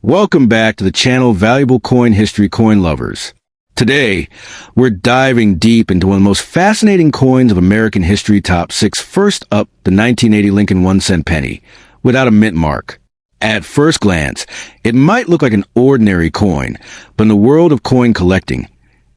Welcome back to the channel Valuable Coin History Coin Lovers. Today, we're diving deep into one of the most fascinating coins of American history, top 6. First up, the 1980 Lincoln 1-cent penny, without a mint mark. At first glance, it might look like an ordinary coin, but in the world of coin collecting,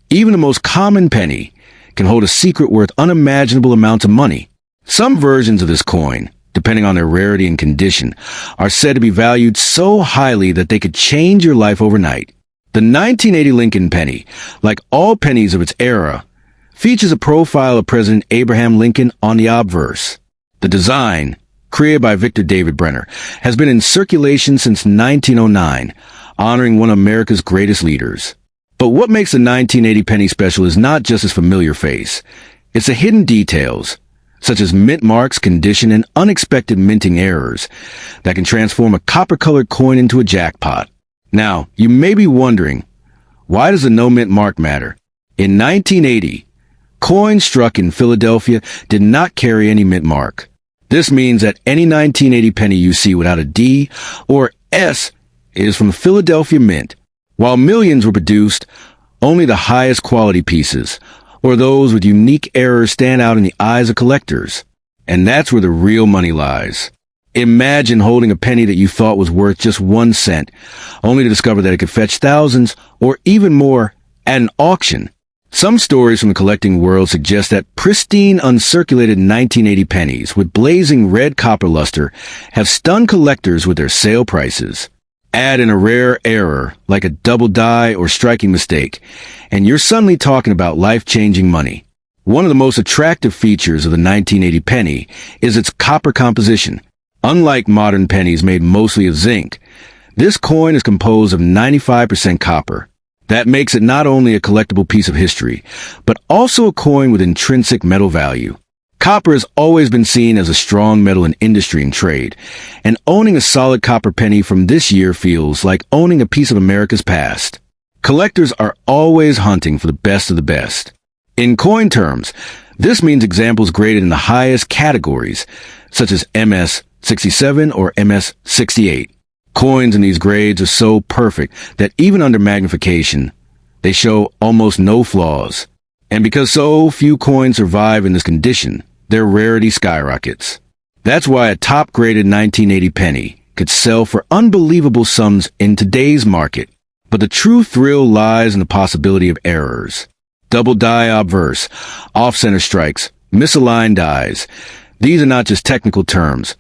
even the most common penny can hold a secret worth unimaginable amounts of money. Some versions of this coin, depending on their rarity and condition, are said to be valued so highly that they could change your life overnight. The 1980 Lincoln penny, like all pennies of its era, features a profile of President Abraham Lincoln on the obverse. The design, created by Victor David Brenner, has been in circulation since 1909, honoring one of America's greatest leaders. But what makes the 1980 penny special is not just its familiar face. It's the hidden details, such as mint marks, condition, and unexpected minting errors that can transform a copper-colored coin into a jackpot. Now, you may be wondering, why does the no mint mark matter? In 1980, coins struck in Philadelphia did not carry any mint mark. This means that any 1980 penny you see without a D or S is from Philadelphia Mint. While millions were produced, only the highest quality pieces, or those with unique errors, stand out in the eyes of collectors. And that's where the real money lies. Imagine holding a penny that you thought was worth just 1 cent, only to discover that it could fetch thousands or even more at an auction. Some stories from the collecting world suggest that pristine, uncirculated 1980 pennies with blazing red copper luster have stunned collectors with their sale prices. Add in a rare error, like a double die or striking mistake, and you're suddenly talking about life-changing money. One of the most attractive features of the 1980 penny is its copper composition. Unlike modern pennies made mostly of zinc, this coin is composed of 95% copper. That makes it not only a collectible piece of history, but also a coin with intrinsic metal value. Copper has always been seen as a strong metal in industry and trade, and owning a solid copper penny from this year feels like owning a piece of America's past. Collectors are always hunting for the best of the best. In coin terms, this means examples graded in the highest categories, such as MS-67 or MS-68. Coins in these grades are so perfect that even under magnification, they show almost no flaws. And because so few coins survive in this condition, their rarity skyrockets. That's why a top-graded 1980 penny could sell for unbelievable sums in today's market. But the true thrill lies in the possibility of errors. Double die obverse, off-center strikes, misaligned dies. These are not just technical terms.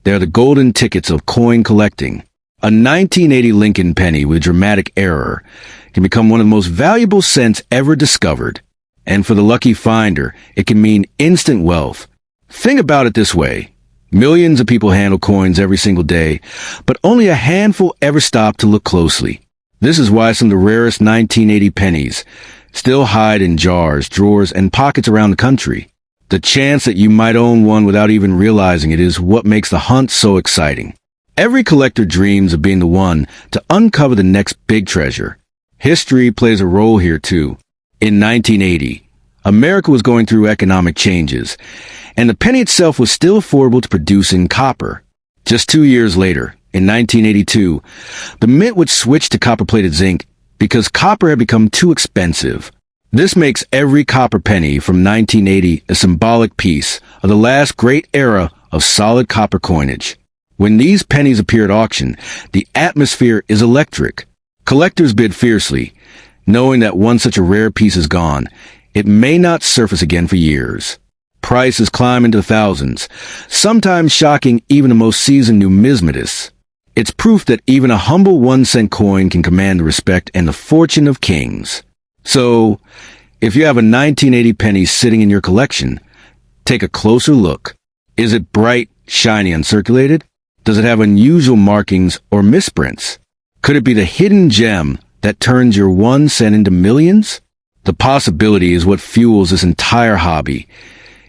They're the golden tickets of coin collecting. A 1980 Lincoln penny with dramatic error can become one of the most valuable cents ever discovered. And for the lucky finder, it can mean instant wealth. Think about it this way. Millions of people handle coins every single day, but only a handful ever stop to look closely. This is why some of the rarest 1980 pennies still hide in jars, drawers, and pockets around the country. The chance that you might own one without even realizing it is what makes the hunt so exciting. Every collector dreams of being the one to uncover the next big treasure. History plays a role here too. In 1980, America was going through economic changes, and the penny itself was still affordable to produce in copper. Just 2 years later, in 1982, the mint would switch to copper-plated zinc because copper had become too expensive. This makes every copper penny from 1980 a symbolic piece of the last great era of solid copper coinage. When these pennies appear at auction, the atmosphere is electric. Collectors bid fiercely, knowing that once such a rare piece is gone, it may not surface again for years. Prices climb into the thousands, sometimes shocking even the most seasoned numismatists. It's proof that even a humble 1-cent coin can command the respect and the fortune of kings. So, if you have a 1980 penny sitting in your collection, take a closer look. Is it bright, shiny, uncirculated? Does it have unusual markings or misprints? Could it be the hidden gem that turns your 1 cent into millions? The possibility is what fuels this entire hobby,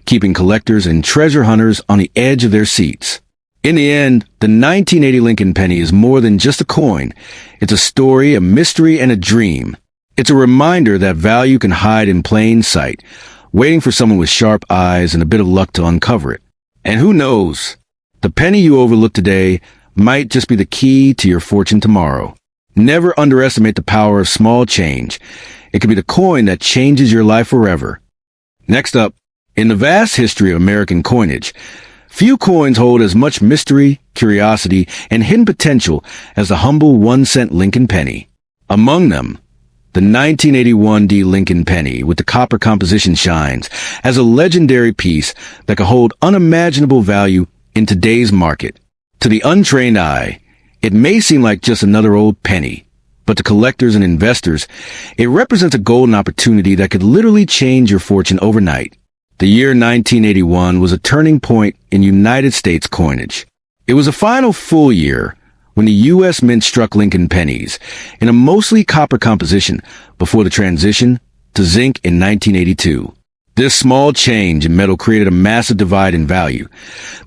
keeping collectors and treasure hunters on the edge of their seats. In the end, the 1980 Lincoln penny is more than just a coin. It's a story, a mystery, and a dream. It's a reminder that value can hide in plain sight, waiting for someone with sharp eyes and a bit of luck to uncover it. And who knows? The penny you overlook today might just be the key to your fortune tomorrow. Never underestimate the power of small change. It could be the coin that changes your life forever. Next up, in the vast history of American coinage, few coins hold as much mystery, curiosity, and hidden potential as the humble 1-cent Lincoln penny. Among them, the 1981 D Lincoln penny with the copper composition shines as a legendary piece that could hold unimaginable value in today's market. To the untrained eye, it may seem like just another old penny, but to collectors and investors, it represents a golden opportunity that could literally change your fortune overnight. The year 1981 was a turning point in United States coinage. It was a final full year when the U.S. Mint struck Lincoln pennies in a mostly copper composition before the transition to zinc in 1982. This small change in metal created a massive divide in value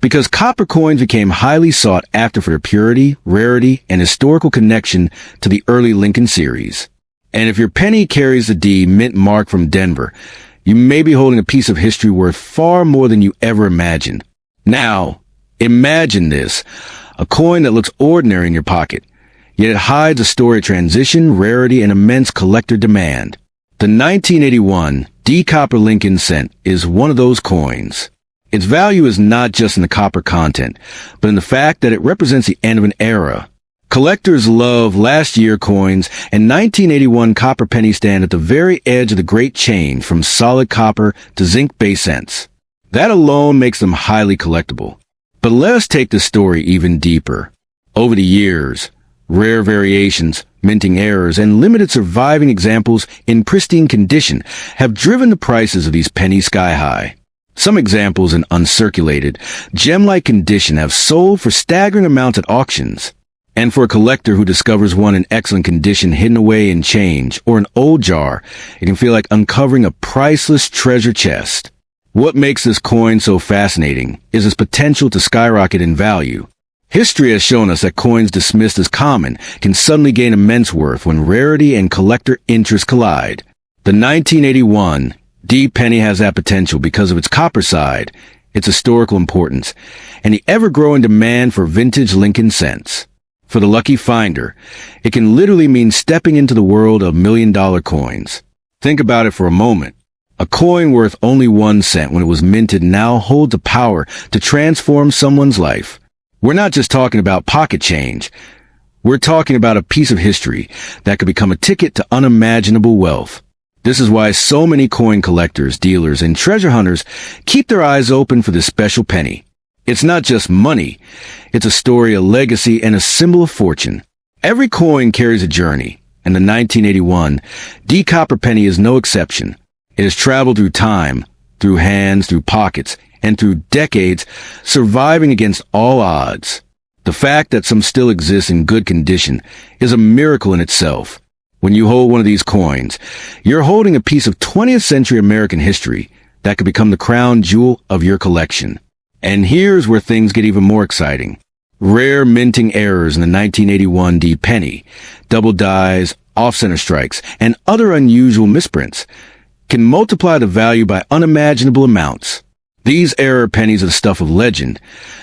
because copper coins became highly sought after for their purity, rarity, and historical connection to the early Lincoln series. And if your penny carries the D Mint mark from Denver, you may be holding a piece of history worth far more than you ever imagined. Now, imagine this. A coin that looks ordinary in your pocket, yet it hides a story of transition, rarity, and immense collector demand. The 1981 D Copper Lincoln cent is one of those coins. Its value is not just in the copper content, but in the fact that it represents the end of an era. Collectors love last year coins, and 1981 copper pennies stand at the very edge of the great change from solid copper to zinc-based cents. That alone makes them highly collectible. But let us take the story even deeper. Over the years, rare variations, minting errors, and limited surviving examples in pristine condition have driven the prices of these pennies sky high. Some examples in uncirculated, gem-like condition have sold for staggering amounts at auctions. And for a collector who discovers one in excellent condition hidden away in change or an old jar, it can feel like uncovering a priceless treasure chest. What makes this coin so fascinating is its potential to skyrocket in value. History has shown us that coins dismissed as common can suddenly gain immense worth when rarity and collector interest collide. The 1981 D penny has that potential because of its copper side, its historical importance, and the ever-growing demand for vintage Lincoln cents. For the lucky finder, it can literally mean stepping into the world of million-dollar coins. Think about it for a moment. A coin worth only 1 cent when it was minted now holds the power to transform someone's life. We're not just talking about pocket change. We're talking about a piece of history that could become a ticket to unimaginable wealth. This is why so many coin collectors, dealers, and treasure hunters keep their eyes open for this special penny. It's not just money. It's a story, a legacy, and a symbol of fortune. Every coin carries a journey, and the 1981 D Copper penny is no exception. It has traveled through time, through hands, through pockets, and through decades, surviving against all odds. The fact that some still exist in good condition is a miracle in itself. When you hold one of these coins, you're holding a piece of 20th century American history that could become the crown jewel of your collection. And here's where things get even more exciting. Rare minting errors in the 1981 D penny, double dies, off-center strikes, and other unusual misprints can multiply the value by unimaginable amounts. These error pennies are the stuff of legend,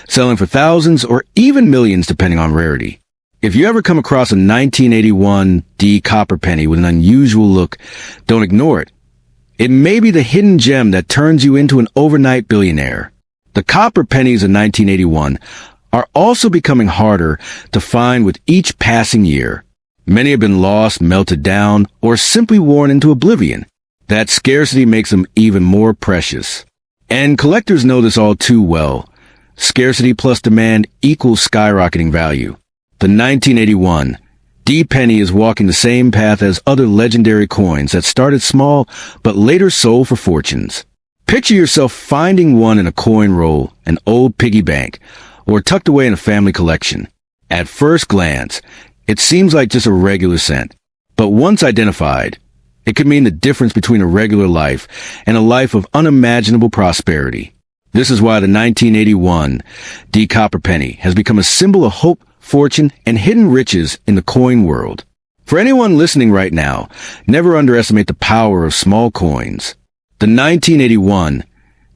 selling for thousands or even millions depending on rarity. If you ever come across a 1981 D copper penny with an unusual look, don't ignore it. It may be the hidden gem that turns you into an overnight billionaire. The copper pennies of 1981 are also becoming harder to find with each passing year. Many have been lost, melted down, or simply worn into oblivion. That scarcity makes them even more precious. And collectors know this all too well. Scarcity plus demand equals skyrocketing value. The 1981 D penny is walking the same path as other legendary coins that started small but later sold for fortunes. Picture yourself finding one in a coin roll, an old piggy bank, or tucked away in a family collection. At first glance, it seems like just a regular cent. But once identified, it could mean the difference between a regular life and a life of unimaginable prosperity. This is why the 1981 D Copper penny has become a symbol of hope, fortune, and hidden riches in the coin world. For anyone listening right now, never underestimate the power of small coins. The 1981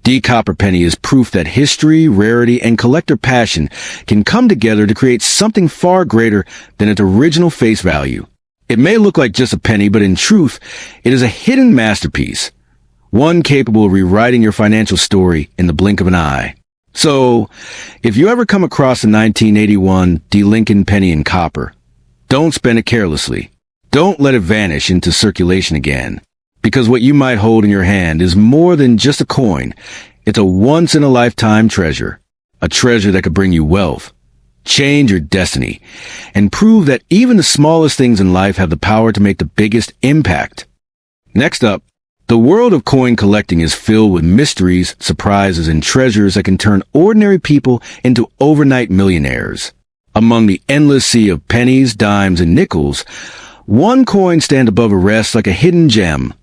The copper penny is proof that history, rarity, and collector passion can come together to create something far greater than its original face value. It may look like just a penny, but in truth, it is a hidden masterpiece, one capable of rewriting your financial story in the blink of an eye. So, if you ever come across a 1981 D. Lincoln penny in copper, don't spend it carelessly. Don't let it vanish into circulation again. Because what you might hold in your hand is more than just a coin. It's a once-in-a-lifetime treasure. A treasure that could bring you wealth, change your destiny, and prove that even the smallest things in life have the power to make the biggest impact. Next up, the world of coin collecting is filled with mysteries, surprises, and treasures that can turn ordinary people into overnight millionaires. Among the endless sea of pennies, dimes, and nickels, one coin stands above the rest like a hidden gem.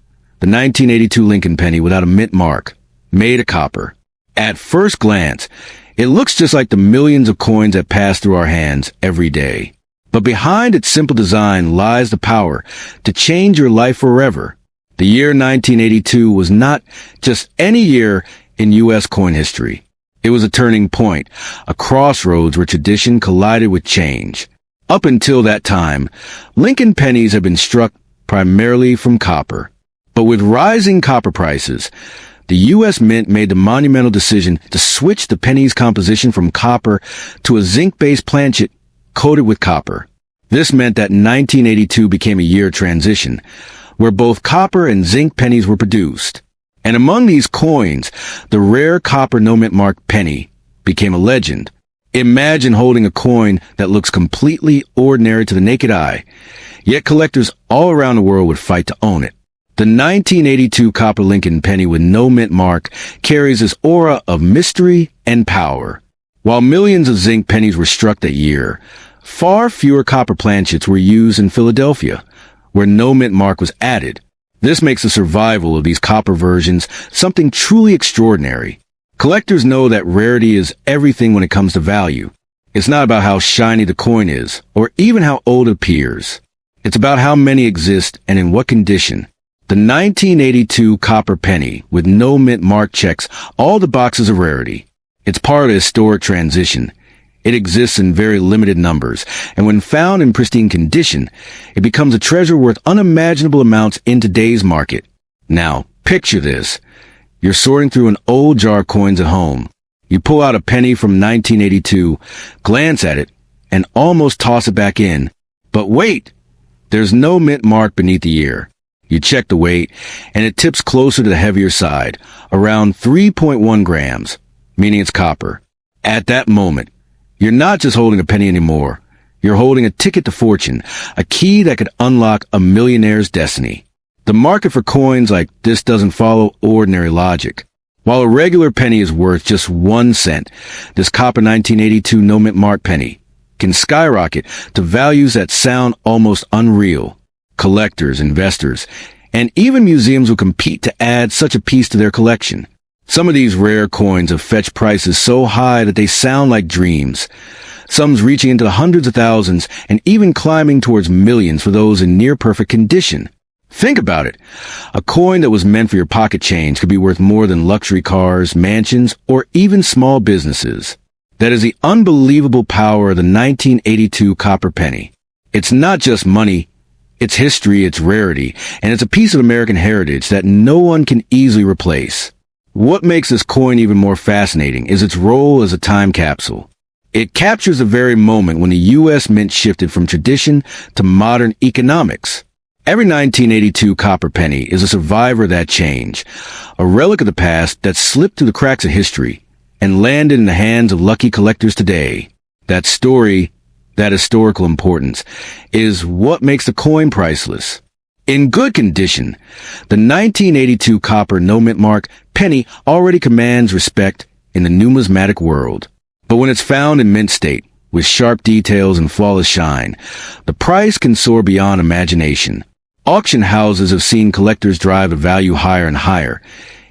The 1982 Lincoln penny without a mint mark, made of copper. At first glance, it looks just like the millions of coins that pass through our hands every day. But behind its simple design lies the power to change your life forever. The year 1982 was not just any year in U.S. coin history. It was a turning point, a crossroads where tradition collided with change. Up until that time, Lincoln pennies had been struck primarily from copper. But with rising copper prices, the U.S. Mint made the monumental decision to switch the penny's composition from copper to a zinc-based planchet coated with copper. This meant that 1982 became a year of transition, where both copper and zinc pennies were produced. And among these coins, the rare copper no-mint mark penny became a legend. Imagine holding a coin that looks completely ordinary to the naked eye, yet collectors all around the world would fight to own it. The 1982 copper Lincoln penny with no mint mark carries this aura of mystery and power. While millions of zinc pennies were struck that year, far fewer copper planchets were used in Philadelphia, where no mint mark was added. This makes the survival of these copper versions something truly extraordinary. Collectors know that rarity is everything when it comes to value. It's not about how shiny the coin is, or even how old it appears. It's about how many exist and in what condition. The 1982 copper penny with no mint mark checks all the boxes of rarity. It's part of a historic transition. It exists in very limited numbers, and when found in pristine condition, it becomes a treasure worth unimaginable amounts in today's market. Now, picture this. You're sorting through an old jar of coins at home. You pull out a penny from 1982, glance at it, and almost toss it back in. But wait! There's no mint mark beneath the ear. You check the weight, and it tips closer to the heavier side, around 3.1 grams, meaning it's copper. At that moment, you're not just holding a penny anymore. You're holding a ticket to fortune, a key that could unlock a millionaire's destiny. The market for coins like this doesn't follow ordinary logic. While a regular penny is worth just 1 cent, this copper 1982 no mint mark penny can skyrocket to values that sound almost unreal. Collectors, investors, and even museums will compete to add such a piece to their collection. Some of these rare coins have fetched prices so high that they sound like dreams. Some's reaching into the hundreds of thousands and even climbing towards millions for those in near-perfect condition. Think about it. A coin that was meant for your pocket change could be worth more than luxury cars, mansions, or even small businesses. That is the unbelievable power of the 1982 copper penny. It's not just money. It's history, it's rarity, and it's a piece of American heritage that no one can easily replace. What makes this coin even more fascinating is its role as a time capsule. It captures the very moment when the U.S. Mint shifted from tradition to modern economics. Every 1982 copper penny is a survivor of that change, a relic of the past that slipped through the cracks of history and landed in the hands of lucky collectors today. That story, that historical importance, is what makes the coin priceless. In good condition, the 1982 copper no mint mark penny already commands respect in the numismatic world. But when it's found in mint state, with sharp details and flawless shine, the price can soar beyond imagination. Auction houses have seen collectors drive the value higher and higher,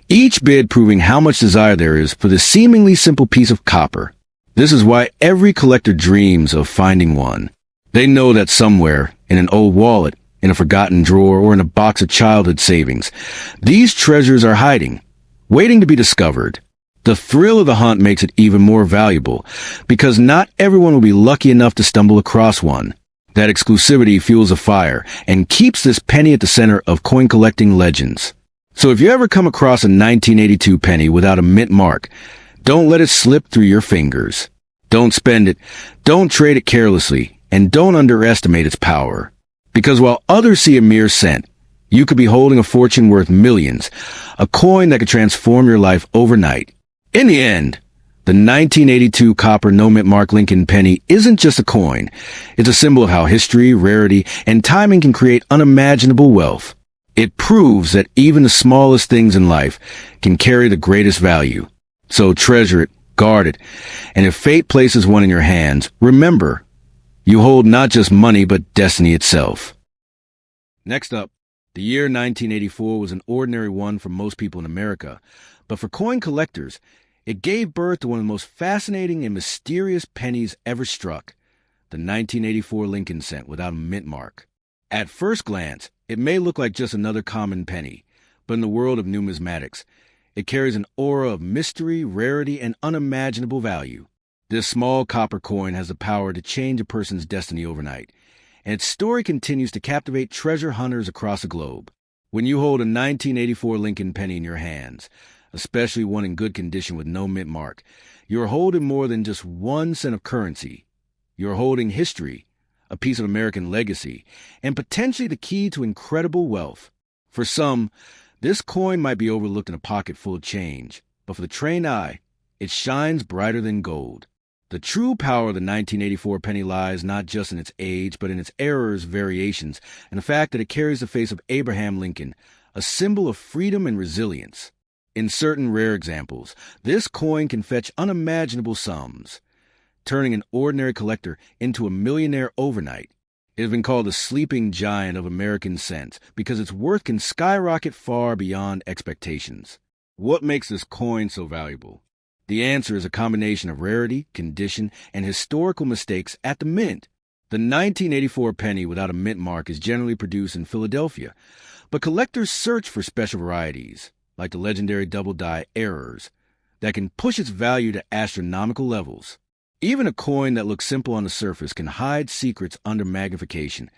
each bid proving how much desire there is for this seemingly simple piece of copper. This is why every collector dreams of finding one. They know that somewhere, in an old wallet, in a forgotten drawer, or in a box of childhood savings, these treasures are hiding, waiting to be discovered. The thrill of the hunt makes it even more valuable, because not everyone will be lucky enough to stumble across one. That exclusivity fuels a fire and keeps this penny at the center of coin collecting legends. So if you ever come across a 1982 penny without a mint mark, don't let it slip through your fingers. Don't spend it, don't trade it carelessly, and don't underestimate its power. Because while others see a mere cent, you could be holding a fortune worth millions, a coin that could transform your life overnight. In the end, the 1982 copper no-mint mark Lincoln penny isn't just a coin. It's a symbol of how history, rarity, and timing can create unimaginable wealth. It proves that even the smallest things in life can carry the greatest value. So treasure it, guard it, and if fate places one in your hands, remember, you hold not just money but destiny itself. Next up, the year 1984 was an ordinary one for most people in America, but for coin collectors, it gave birth to one of the most fascinating and mysterious pennies ever struck, the 1984 Lincoln cent without a mint mark. At first glance, it may look like just another common penny, but in the world of numismatics, it carries an aura of mystery, rarity, and unimaginable value. This small copper coin has the power to change a person's destiny overnight, and its story continues to captivate treasure hunters across the globe. When you hold a 1984 Lincoln penny in your hands, especially one in good condition with no mint mark, you're holding more than just 1 cent of currency. You're holding history, a piece of American legacy, and potentially the key to incredible wealth. For some, this coin might be overlooked in a pocket full of change, but for the trained eye, it shines brighter than gold. The true power of the 1984 penny lies not just in its age, but in its errors, variations, and the fact that it carries the face of Abraham Lincoln, a symbol of freedom and resilience. In certain rare examples, this coin can fetch unimaginable sums, turning an ordinary collector into a millionaire overnight. It has been called the sleeping giant of American cents because its worth can skyrocket far beyond expectations. What makes this coin so valuable? The answer is a combination of rarity, condition, and historical mistakes at the mint. The 1984 penny without a mint mark is generally produced in Philadelphia, but collectors search for special varieties, like the legendary double-die errors, that can push its value to astronomical levels. Even a coin that looks simple on the surface can hide secrets under magnification,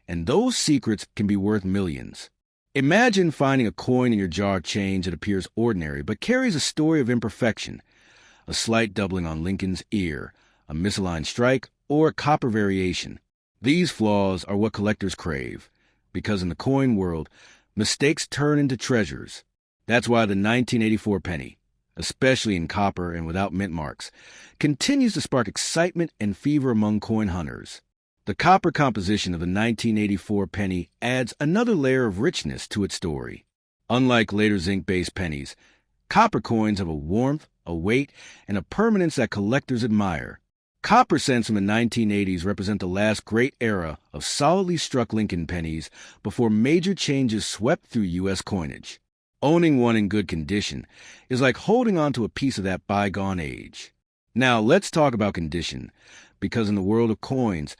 and those secrets can be worth millions. Imagine finding a coin in your jar of change that appears ordinary but carries a story of imperfection, a slight doubling on Lincoln's ear, a misaligned strike, or a copper variation. These flaws are what collectors crave, because in the coin world, mistakes turn into treasures. That's why the 1984 penny, especially in copper and without mint marks, continues to spark excitement and fever among coin hunters. The copper composition of the 1984 penny adds another layer of richness to its story. Unlike later zinc-based pennies, copper coins have a warmth, a weight, and a permanence that collectors admire. Copper cents from the 1980s represent the last great era of solidly struck Lincoln pennies before major changes swept through U.S. coinage. Owning one in good condition is like holding on to a piece of that bygone age. Now let's talk about condition, because in the world of coins,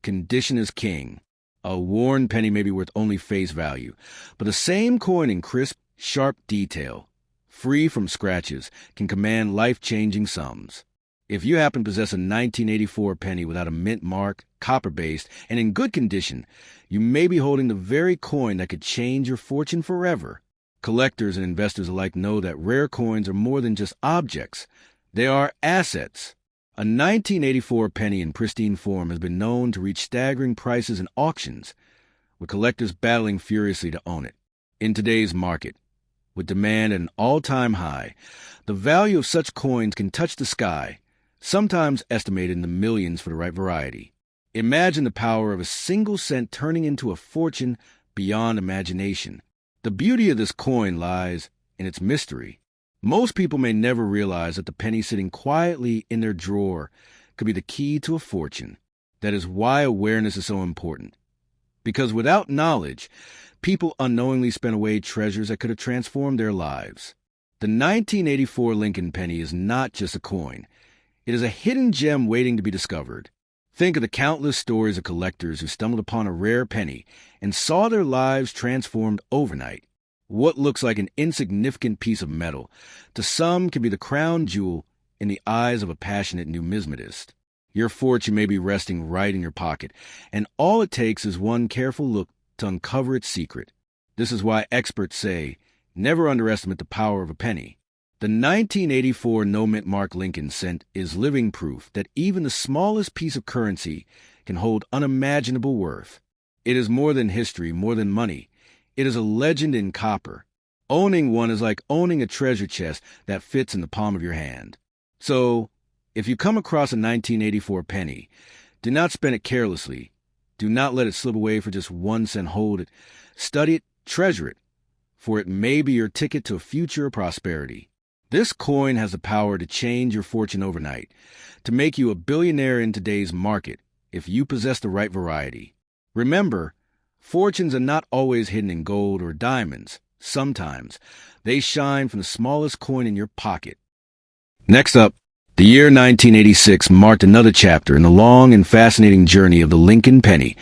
condition is king. A worn penny may be worth only face value, but the same coin in crisp, sharp detail, free from scratches, can command life-changing sums. If you happen to possess a 1984 penny without a mint mark, copper-based, and in good condition, you may be holding the very coin that could change your fortune forever. Collectors and investors alike know that rare coins are more than just objects. They are assets. A 1984 penny in pristine form has been known to reach staggering prices in auctions, with collectors battling furiously to own it. In today's market, with demand at an all-time high, the value of such coins can touch the sky, sometimes estimated in the millions for the right variety. Imagine the power of a single cent turning into a fortune beyond imagination. The beauty of this coin lies in its mystery. Most people may never realize that the penny sitting quietly in their drawer could be the key to a fortune. That is why awareness is so important. Because without knowledge, people unknowingly spend away treasures that could have transformed their lives. The 1984 Lincoln penny is not just a coin. It is a hidden gem waiting to be discovered. Think of the countless stories of collectors who stumbled upon a rare penny and saw their lives transformed overnight. What looks like an insignificant piece of metal, to some can be the crown jewel in the eyes of a passionate numismatist. Your fortune may be resting right in your pocket, and all it takes is one careful look to uncover its secret. This is why experts say, never underestimate the power of a penny. The 1984 no-mint mark Lincoln cent is living proof that even the smallest piece of currency can hold unimaginable worth. It is more than history, more than money. It is a legend in copper. Owning one is like owning a treasure chest that fits in the palm of your hand. So, if you come across a 1984 penny, do not spend it carelessly. Do not let it slip away for just 1 cent. Hold it. Study it, treasure it, for it may be your ticket to a future of prosperity. This coin has the power to change your fortune overnight, to make you a billionaire in today's market if you possess the right variety. Remember, fortunes are not always hidden in gold or diamonds. Sometimes they shine from the smallest coin in your pocket. Next up, the year 1986 marked another chapter in the long and fascinating journey of the Lincoln penny,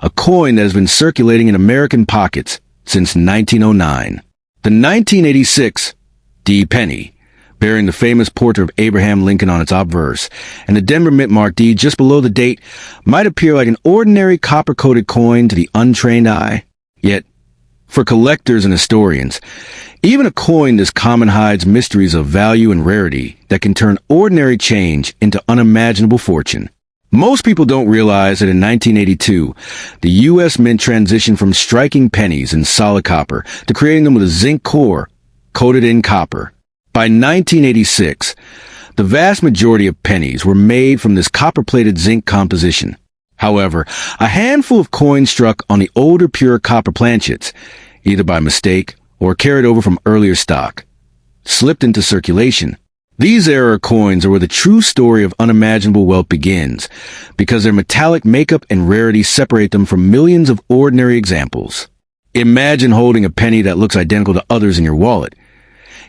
a coin that has been circulating in American pockets since 1909. The 1986 D penny, bearing the famous portrait of Abraham Lincoln on its obverse, and the Denver Mint Mark D just below the date, might appear like an ordinary copper-coated coin to the untrained eye. Yet, for collectors and historians, even a coin this common hides mysteries of value and rarity that can turn ordinary change into unimaginable fortune. Most people don't realize that in 1982, the U.S. Mint transitioned from striking pennies in solid copper to creating them with a zinc core coated in copper. By 1986, the vast majority of pennies were made from this copper-plated zinc composition. However, a handful of coins struck on the older pure copper planchets, either by mistake or carried over from earlier stock, slipped into circulation. These era coins are where the true story of unimaginable wealth begins, because their metallic makeup and rarity separate them from millions of ordinary examples. Imagine holding a penny that looks identical to others in your wallet,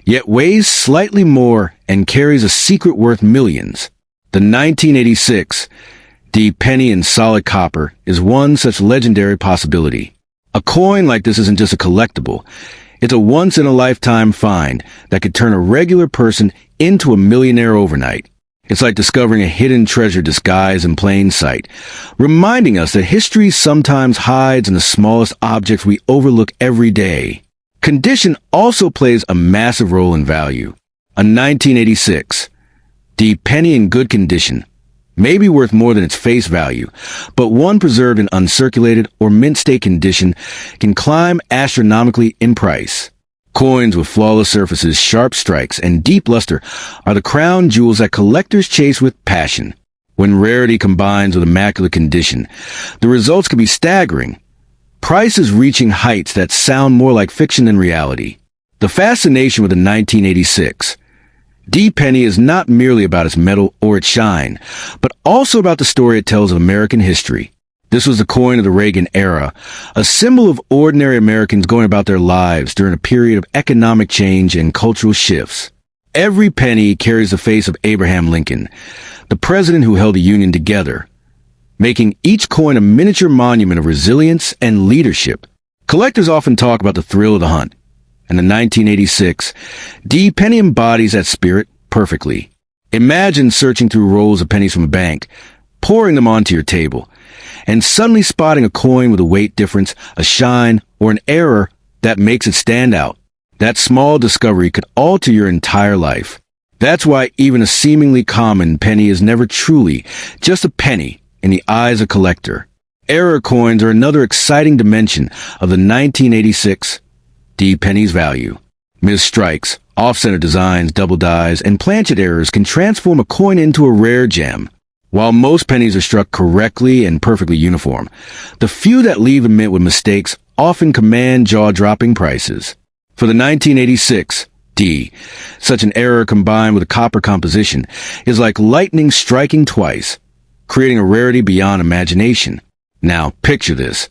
yet weighs slightly more and carries a secret worth millions. The 1986 D penny in solid copper is one such legendary possibility. A coin like this isn't just a collectible. It's a once-in-a-lifetime find that could turn a regular person into a millionaire overnight. It's like discovering a hidden treasure disguised in plain sight, reminding us that history sometimes hides in the smallest objects we overlook every day. Condition also plays a massive role in value. A 1986 D penny in good condition may be worth more than its face value, but one preserved in uncirculated or mint state condition can climb astronomically in price. Coins with flawless surfaces, sharp strikes, and deep luster are the crown jewels that collectors chase with passion. When rarity combines with immaculate condition, the results can be staggering. Prices reaching heights that sound more like fiction than reality. The fascination with the 1986 D penny is not merely about its metal or its shine, but also about the story it tells of American history. This was the coin of the Reagan era, a symbol of ordinary Americans going about their lives during a period of economic change and cultural shifts. Every penny carries the face of Abraham Lincoln, the president who held the Union together, making each coin a miniature monument of resilience and leadership. Collectors often talk about the thrill of the hunt, and the 1986 D penny embodies that spirit perfectly. Imagine searching through rolls of pennies from a bank, pouring them onto your table, and suddenly spotting a coin with a weight difference, a shine, or an error that makes it stand out. That small discovery could alter your entire life. That's why even a seemingly common penny is never truly just a penny in the eyes of a collector. Error coins are another exciting dimension of the 1986 D penny's value. Misstrikes, off-center designs, double dies, and planchet errors can transform a coin into a rare gem. While most pennies are struck correctly and perfectly uniform, the few that leave a mint with mistakes often command jaw-dropping prices. For the 1986 D, such an error combined with a copper composition is like lightning striking twice, creating a rarity beyond imagination. Now, picture this.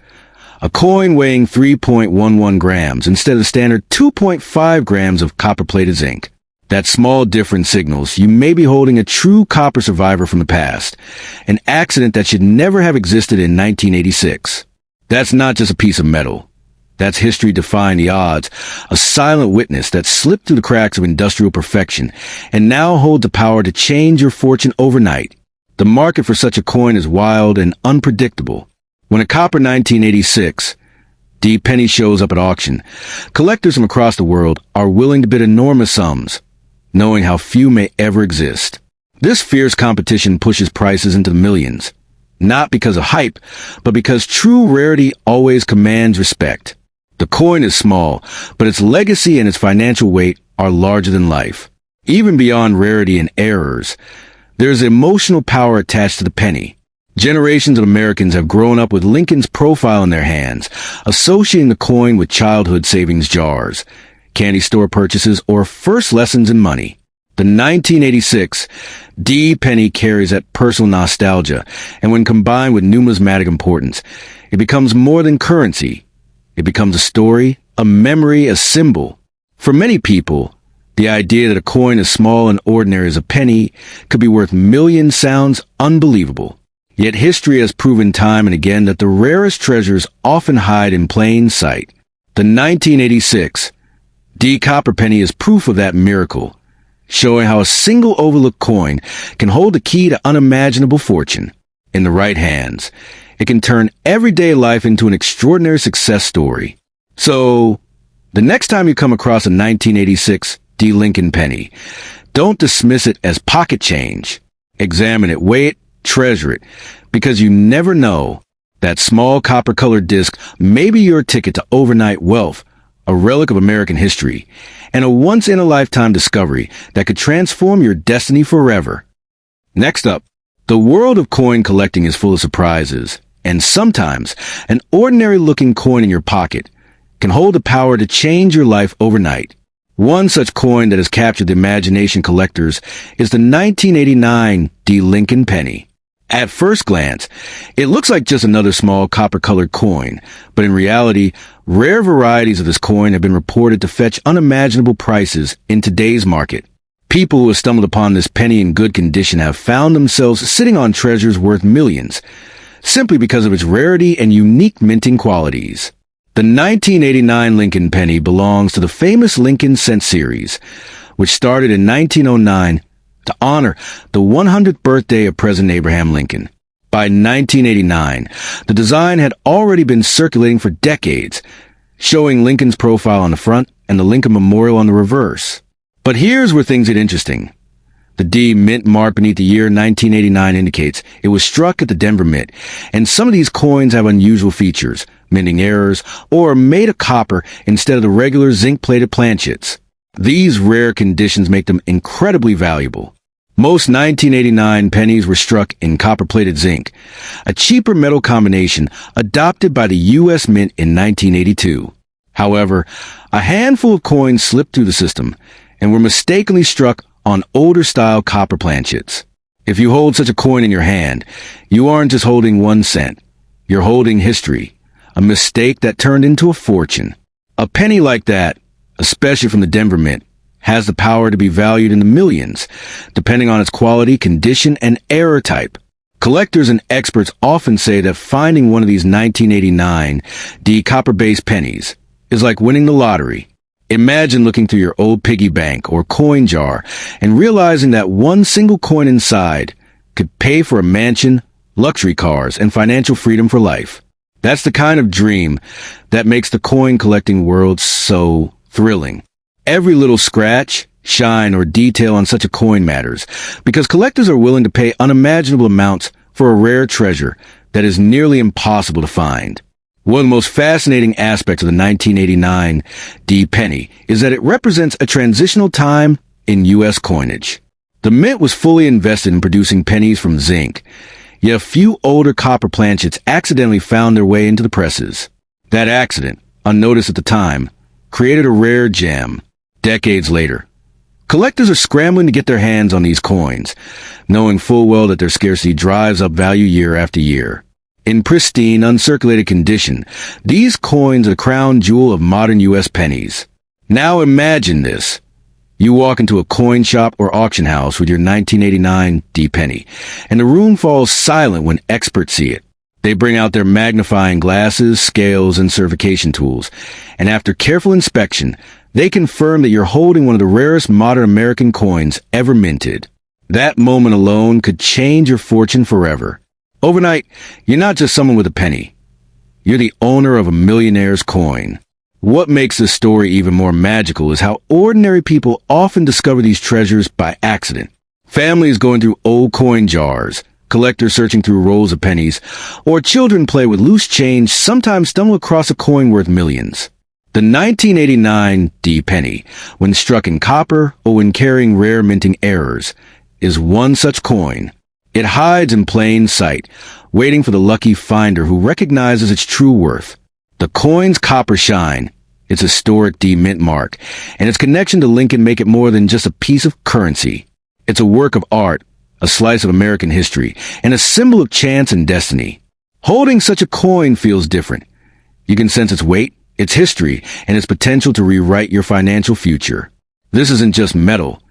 A coin weighing 3.11 grams instead of the standard 2.5 grams of copper-plated zinc. That small difference signals you may be holding a true copper survivor from the past, an accident that should never have existed in 1986. That's not just a piece of metal. That's history defying the odds, a silent witness that slipped through the cracks of industrial perfection and now holds the power to change your fortune overnight. The market for such a coin is wild and unpredictable. When a copper 1986 D penny shows up at auction, collectors from across the world are willing to bid enormous sums, knowing how few may ever exist. This fierce competition pushes prices into the millions, not because of hype, but because true rarity always commands respect. The coin is small, but its legacy and its financial weight are larger than life. Even beyond rarity and errors, there's emotional power attached to the penny. Generations of Americans have grown up with Lincoln's profile in their hands, associating the coin with childhood savings jars, candy store purchases, or first lessons in money. The 1986 D penny carries that personal nostalgia, and when combined with numismatic importance, it becomes more than currency. It becomes a story, a memory, a symbol. For many people, the idea that a coin as small and ordinary as a penny could be worth millions sounds unbelievable. Yet history has proven time and again that the rarest treasures often hide in plain sight. The 1986 D copper penny is proof of that miracle, showing how a single overlooked coin can hold the key to unimaginable fortune. In the right hands, it can turn everyday life into an extraordinary success story. So, the next time you come across a 1986 D Lincoln penny, don't dismiss it as pocket change. Examine it, weigh it, treasure it, because you never know. That small copper-colored disc may be your ticket to overnight wealth, a relic of American history, and a once-in-a-lifetime discovery that could transform your destiny forever. Next up, the world of coin collecting is full of surprises, and sometimes an ordinary-looking coin in your pocket can hold the power to change your life overnight. One such coin that has captured the imagination collectors is the 1989 D Lincoln penny. At first glance, it looks like just another small copper-colored coin, but in reality, rare varieties of this coin have been reported to fetch unimaginable prices in today's market. People who have stumbled upon this penny in good condition have found themselves sitting on treasures worth millions, simply because of its rarity and unique minting qualities. The 1989 Lincoln penny belongs to the famous Lincoln cent series, which started in 1909 to honor the 100th birthday of President Abraham Lincoln. By 1989, the design had already been circulating for decades, showing Lincoln's profile on the front and the Lincoln Memorial on the reverse. But here's where things get interesting. The D mint mark beneath the year 1989 indicates it was struck at the Denver Mint, and some of these coins have unusual features, minting errors, or are made of copper instead of the regular zinc-plated planchets. These rare conditions make them incredibly valuable. Most 1989 pennies were struck in copper-plated zinc, a cheaper metal combination adopted by the U.S. Mint in 1982. However, a handful of coins slipped through the system and were mistakenly struck on older-style copper planchets. If you hold such a coin in your hand, you aren't just holding 1 cent. You're holding history, a mistake that turned into a fortune. A penny like that, especially from the Denver Mint, has the power to be valued in the millions, depending on its quality, condition, and error type. Collectors and experts often say that finding one of these 1989 D copper-based pennies is like winning the lottery. Imagine looking through your old piggy bank or coin jar and realizing that one single coin inside could pay for a mansion, luxury cars, and financial freedom for life. That's the kind of dream that makes the coin collecting world so thrilling. Every little scratch, shine, or detail on such a coin matters, because collectors are willing to pay unimaginable amounts for a rare treasure that is nearly impossible to find. One of the most fascinating aspects of the 1989 D penny is that it represents a transitional time in U.S. coinage. The mint was fully invested in producing pennies from zinc, yet a few older copper planchets accidentally found their way into the presses. That accident, unnoticed at the time, created a rare gem. Decades later, collectors are scrambling to get their hands on these coins, knowing full well that their scarcity drives up value year after year. In pristine, uncirculated condition, these coins are the crown jewel of modern U.S. pennies. Now imagine this. You walk into a coin shop or auction house with your 1989 D penny, and the room falls silent when experts see it. They bring out their magnifying glasses, scales, and certification tools, and after careful inspection, they confirm that you're holding one of the rarest modern American coins ever minted. That moment alone could change your fortune forever. Overnight, you're not just someone with a penny. You're the owner of a millionaire's coin. What makes this story even more magical is how ordinary people often discover these treasures by accident. Families going through old coin jars, collectors searching through rolls of pennies, or children play with loose change sometimes stumble across a coin worth millions. The 1989 D penny, when struck in copper or when carrying rare minting errors, is one such coin. It hides in plain sight, waiting for the lucky finder who recognizes its true worth. The coin's copper shine, its historic D mint mark, and its connection to Lincoln make it more than just a piece of currency. It's a work of art, a slice of American history, and a symbol of chance and destiny. Holding such a coin feels different. You can sense its weight, its history, and its potential to rewrite your financial future. This isn't just metal.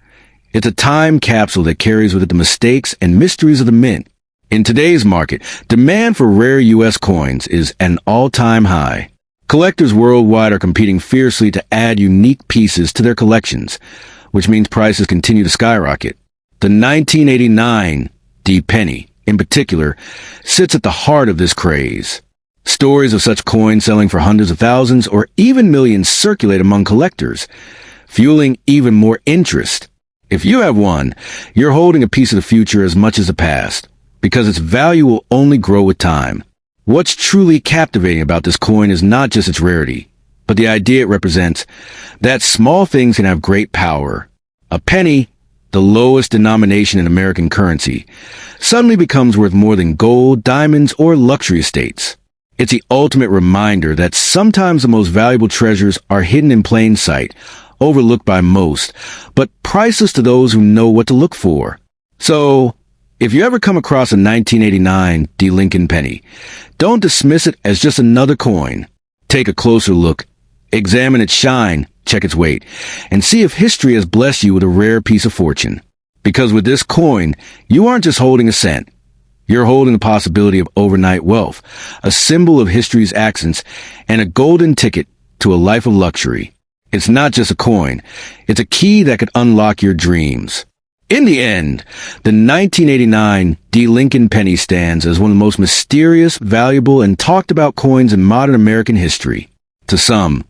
It's a time capsule that carries with it the mistakes and mysteries of the mint. In today's market, demand for rare U.S. coins is at an all-time high. Collectors worldwide are competing fiercely to add unique pieces to their collections, which means prices continue to skyrocket. The 1989 D penny, in particular, sits at the heart of this craze. Stories of such coins selling for hundreds of thousands or even millions circulate among collectors, fueling even more interest. If you have one, you're holding a piece of the future as much as the past, because its value will only grow with time. What's truly captivating about this coin is not just its rarity, but the idea it represents, that small things can have great power. A penny, the lowest denomination in American currency, suddenly becomes worth more than gold, diamonds, or luxury estates. It's the ultimate reminder that sometimes the most valuable treasures are hidden in plain sight, overlooked by most, but priceless to those who know what to look for. So, if you ever come across a 1989 D Lincoln penny, don't dismiss it as just another coin. Take a closer look, examine its shine, check its weight, and see if history has blessed you with a rare piece of fortune. Because with this coin, you aren't just holding a cent. You're holding the possibility of overnight wealth, a symbol of history's accents, and a golden ticket to a life of luxury. It's not just a coin. It's a key that could unlock your dreams. In the end, the 1989 D Lincoln penny stands as one of the most mysterious, valuable, and talked about coins in modern American history. To some,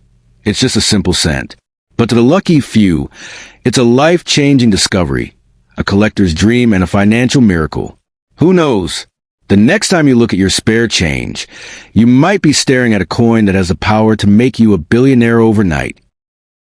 it's just a simple cent. But to the lucky few, it's a life-changing discovery, a collector's dream, and a financial miracle. Who knows? The next time you look at your spare change, you might be staring at a coin that has the power to make you a billionaire overnight.